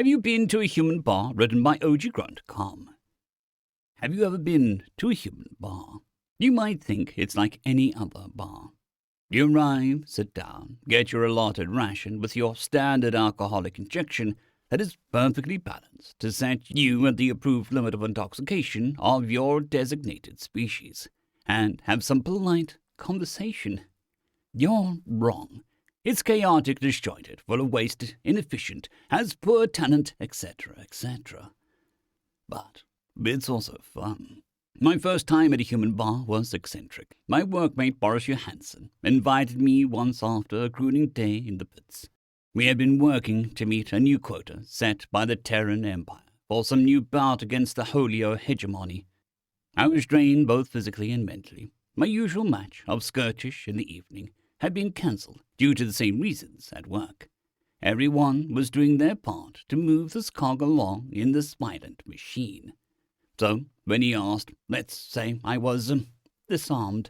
Have you been to a human bar written by OG Grunt? Com. Have you ever been to a human bar? You might think it's like any other bar. You arrive, sit down, get your allotted ration with your standard alcoholic injection that is perfectly balanced to set you at the approved limit of intoxication of your designated species, and have some polite conversation. You're wrong. It's chaotic, disjointed, full of waste, inefficient, has poor talent, etc., etc. But it's also fun. My first time at a human bar was eccentric. My workmate Boris Johansson invited me once after a grueling day in the pits. We had been working to meet a new quota set by the Terran Empire for some new bout against the Holio hegemony. I was drained both physically and mentally. My usual match of skirtish in the evening had been cancelled due to the same reasons at work. Everyone was doing their part to move this cog along in the silent machine. So, when he asked, let's say I was disarmed,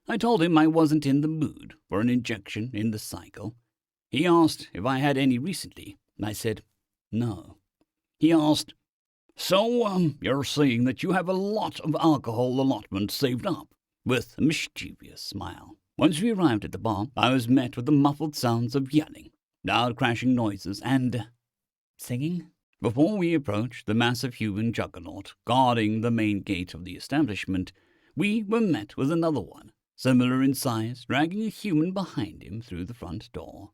I told him I wasn't in the mood for an injection in the cycle. He asked if I had any recently, and I said, no. He asked, so, you're saying that you have a lot of alcohol allotment saved up, with a mischievous smile. Once we arrived at the bar, I was met with the muffled sounds of yelling, loud crashing noises, and singing. Before we approached the massive human juggernaut guarding the main gate of the establishment, we were met with another one, similar in size, dragging a human behind him through the front door.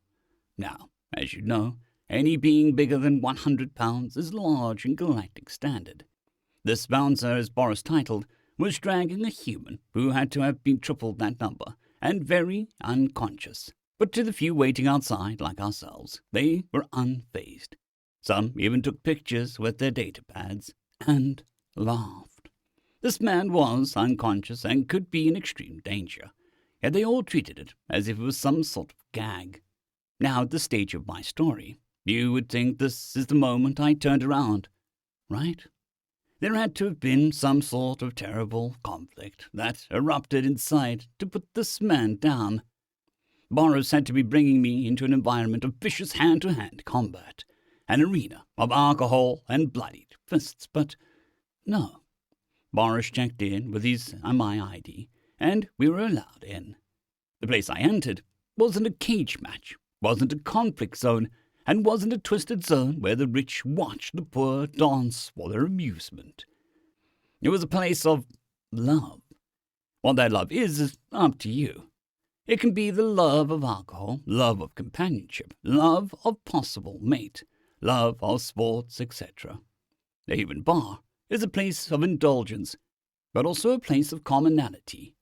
Now, as you know, any being bigger than 100 pounds is large in galactic standard. This bouncer, as Boris titled, was dragging a human who had to have been triple that number, and very unconscious. But to the few waiting outside, like ourselves, they were unfazed. Some even took pictures with their datapads and laughed. This man was unconscious and could be in extreme danger, yet they all treated it as if it was some sort of gag. Now, at this stage of my story, you would think this is the moment I turned around, right? There had to have been some sort of terrible conflict that erupted inside to put this man down. Boris had to be bringing me into an environment of vicious hand-to-hand combat, an arena of alcohol and bloodied fists, but no. Boris checked in with his my ID, and we were allowed in. The place I entered wasn't a cage match, wasn't a conflict zone, and wasn't a twisted zone where the rich watched the poor dance for their amusement. It was a place of love. What that love is up to you. It can be the love of alcohol, love of companionship, love of possible mate, love of sports, etc. The human bar is a place of indulgence, but also a place of commonality.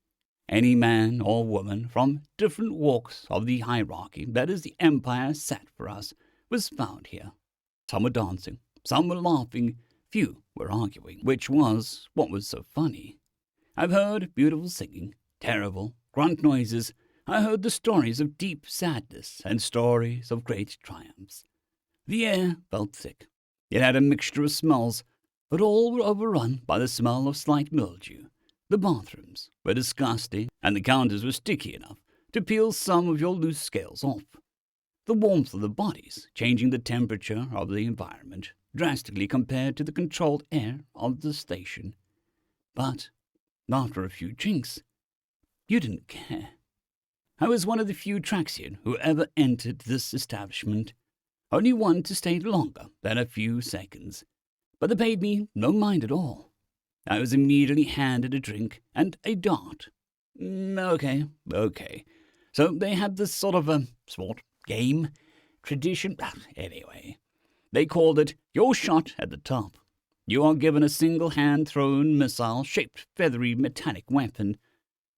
Any man or woman from different walks of the hierarchy that is the empire set for us was found here. Some were dancing, some were laughing, few were arguing, which was what was so funny. I've heard beautiful singing, terrible grunt noises. I heard the stories of deep sadness and stories of great triumphs. The air felt thick. It had a mixture of smells, but all were overrun by the smell of slight mildew. The bathrooms were disgusting, and the counters were sticky enough to peel some of your loose scales off. The warmth of the bodies changing the temperature of the environment drastically compared to the controlled air of the station. But after a few drinks, you didn't care. I was one of the few Traxian who ever entered this establishment, only one to stay longer than a few seconds, but they paid me no mind at all. I was immediately handed a drink and a dart. Okay. So they had this sort of game, tradition. Anyway, they called it your shot at the top. You are given a single hand-thrown missile-shaped feathery metallic weapon,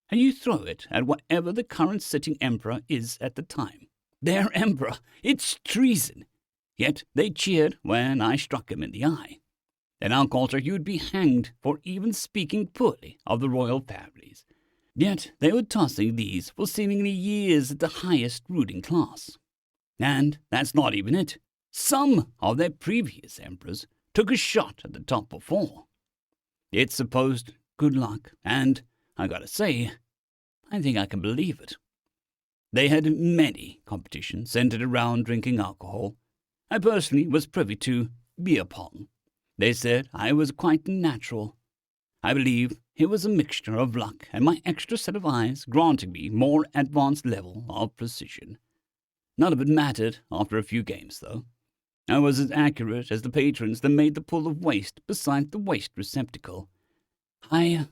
and you throw it at whatever the current sitting emperor is at the time. Their emperor! It's treason! Yet they cheered when I struck him in the eye. In our culture, you'd be hanged for even speaking poorly of the royal families. Yet they were tossing these for seemingly years at the highest ruling class. And that's not even it. Some of their previous emperors took a shot at the top before. It's supposed good luck, and I gotta say, I think I can believe it. They had many competitions centered around drinking alcohol. I personally was privy to beer pong. They said I was quite natural. I believe it was a mixture of luck and my extra set of eyes granting me more advanced level of precision. None of it mattered after a few games, though. I was as accurate as the patrons that made the pool of waste beside the waste receptacle. I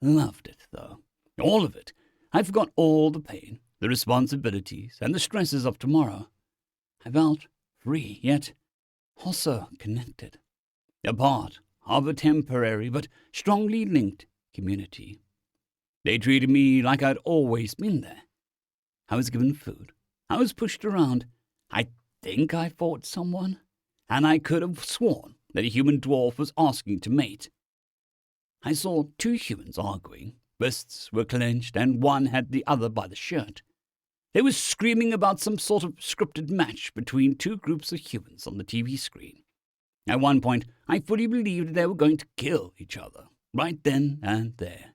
loved it, though. All of it. I forgot all the pain, the responsibilities, and the stresses of tomorrow. I felt free, yet also connected. A part of a temporary but strongly linked community. They treated me like I'd always been there. I was given food. I was pushed around. I think I fought someone, and I could have sworn that a human dwarf was asking to mate. I saw two humans arguing. Fists were clenched, and one had the other by the shirt. They were screaming about some sort of scripted match between two groups of humans on the TV screen. At one point, I fully believed they were going to kill each other, right then and there.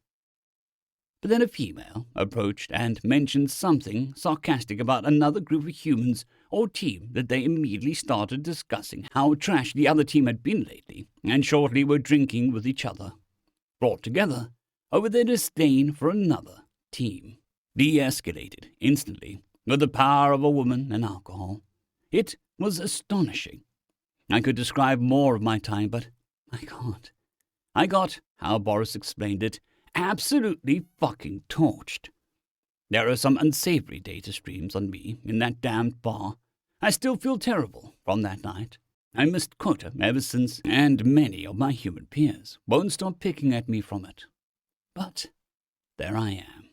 But then a female approached and mentioned something sarcastic about another group of humans or team that they immediately started discussing how trash the other team had been lately, and shortly were drinking with each other, brought together over their disdain for another team. De-escalated instantly with the power of a woman and alcohol. It was astonishing. I could describe more of my time, but I can't. I got, how Boris explained it, absolutely fucking torched. There are some unsavory data streams on me in that damned bar. I still feel terrible from that night. I missed quota ever since, and many of my human peers won't stop picking at me from it. But there I am.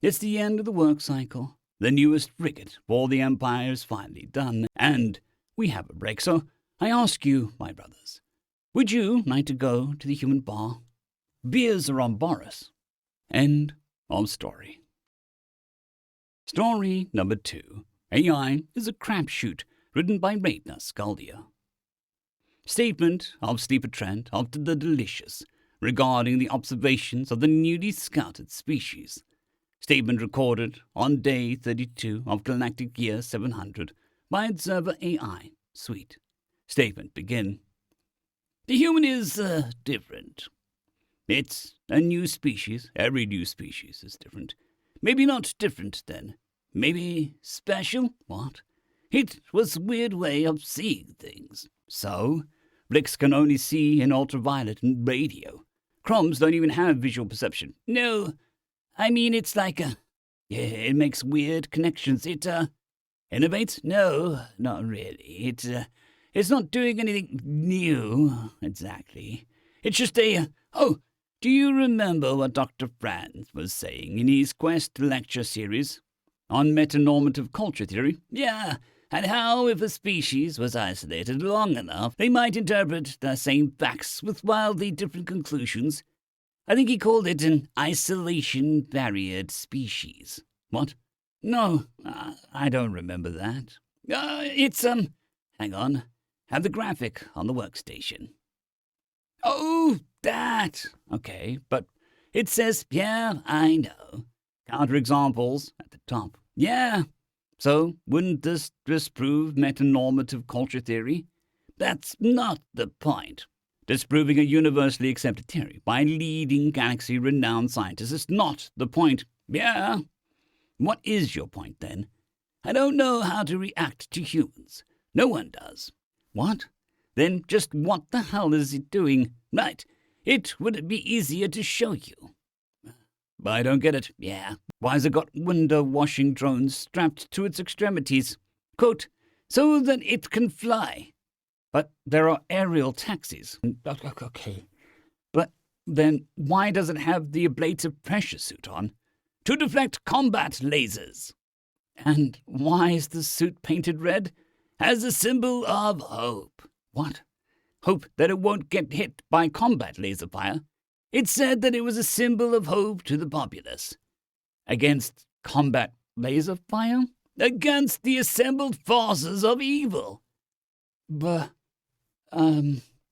It's the end of the work cycle. The newest frigate for the Empire is finally done, and we have a break. So I ask you, my brothers, would you like to go to the human bar? Beers are on Boris. End of story. Story number 2. AI is a crapshoot, written by Raidna Skaldia. Statement of Sleeper Trent of the Delicious regarding the observations of the newly scouted species. Statement recorded on day 32 of Galactic Year 700 by Observer AI Suite. Statement begin. The human is different. It's a new species. Every new species is different. Maybe not different, then. Maybe special? What? It was a weird way of seeing things. So, Blix can only see in ultraviolet and radio. Chroms don't even have visual perception. No, I mean it's like it makes weird connections. It innovates? No, not really. It's not doing anything new, exactly. It's just oh, do you remember what Dr. Franz was saying in his Quest lecture series on metanormative culture theory? Yeah, and how if a species was isolated long enough, they might interpret the same facts with wildly different conclusions. I think he called it an isolation-barriered species. What? No, I don't remember that. It's, hang on, have the graphic on the workstation. Oh, that! Okay, but it says, yeah, I know. Counterexamples at the top. Yeah. So, wouldn't this disprove metanormative culture theory? That's not the point. Disproving a universally accepted theory by leading galaxy-renowned scientists is not the point. Yeah. What is your point, then? I don't know how to react to humans. No one does. What? Then just what the hell is it doing? Right. It would be easier to show you. But I don't get it. Yeah. Why's it got window-washing drones strapped to its extremities? Quote, so that it can fly. But there are aerial taxis. Okay. But then why does it have the ablative pressure suit on? To deflect combat lasers. And why is the suit painted red? As a symbol of hope. What? Hope that it won't get hit by combat laser fire? It said that it was a symbol of hope to the populace. Against combat laser fire? Against the assembled forces of evil. But,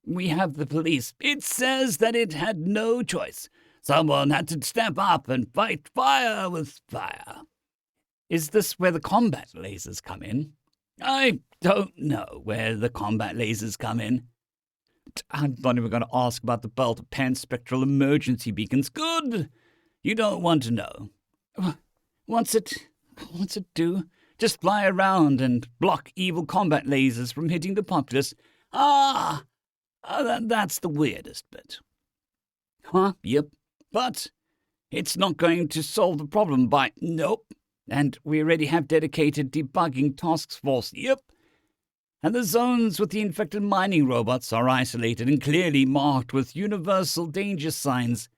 we have the police. It says that it had no choice. Someone had to step up and fight fire with fire. Is this where the combat lasers come in? I don't know where the combat lasers come in. I'm not even going to ask about the belt of pan-spectral emergency beacons. Good! You don't want to know. What's it do? Just fly around and block evil combat lasers from hitting the populace. That's the weirdest bit. Huh? Yep. But it's not going to solve the problem by... Nope. And we already have dedicated debugging task force. Yep. And the zones with the infected mining robots are isolated and clearly marked with universal danger signs.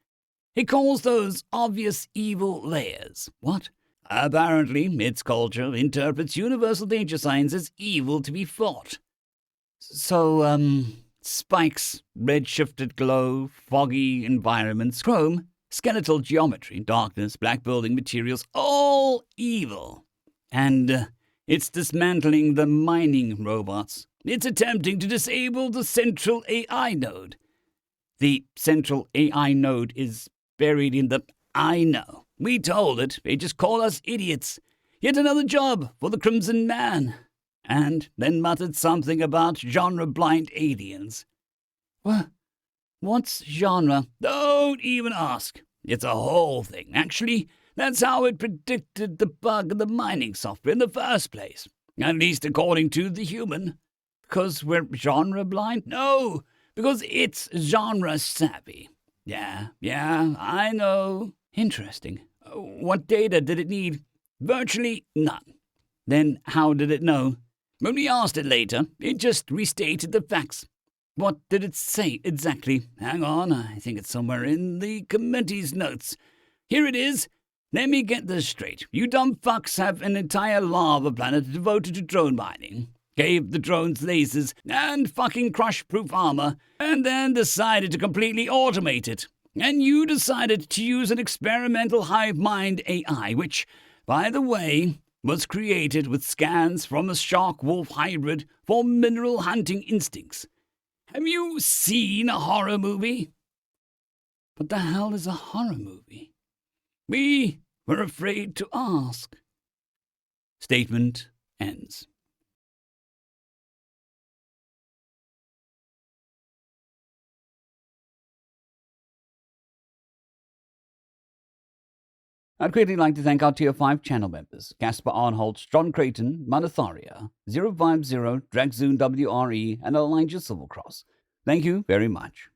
He calls those obvious evil layers. What? Apparently, its culture interprets universal danger signs as evil to be fought. So, spikes, red-shifted glow, foggy environments, chrome, skeletal geometry, darkness, black building materials, all evil. And it's dismantling the mining robots. It's attempting to disable the central AI node. The central AI node is buried in the... I know. We told it. They just call us idiots. Yet another job for the Crimson Man. And then muttered something about genre-blind aliens. What's genre? Don't even ask. It's a whole thing. Actually, that's how it predicted the bug in the mining software in the first place. At least according to the human. Because we're genre-blind? No, because it's genre-savvy. Yeah, I know. Interesting. What data did it need? Virtually none. Then how did it know? When we asked it later, it just restated the facts. What did it say exactly? Hang on, I think it's somewhere in the committee's notes. Here it is. Let me get this straight. You dumb fucks have an entire lava planet devoted to drone mining. Gave the drones lasers and fucking crush-proof armor, and then decided to completely automate it. And you decided to use an experimental hive mind AI, which, by the way, was created with scans from a shark-wolf hybrid for mineral hunting instincts. Have you seen a horror movie? What the hell is a horror movie? We were afraid to ask. Statement ends. I'd greatly like to thank our Tier 5 channel members, Caspar Arnholtz, John Creighton, Manatharia, 050, Dragzoon WRE, and Elijah Silvercross. Thank you very much.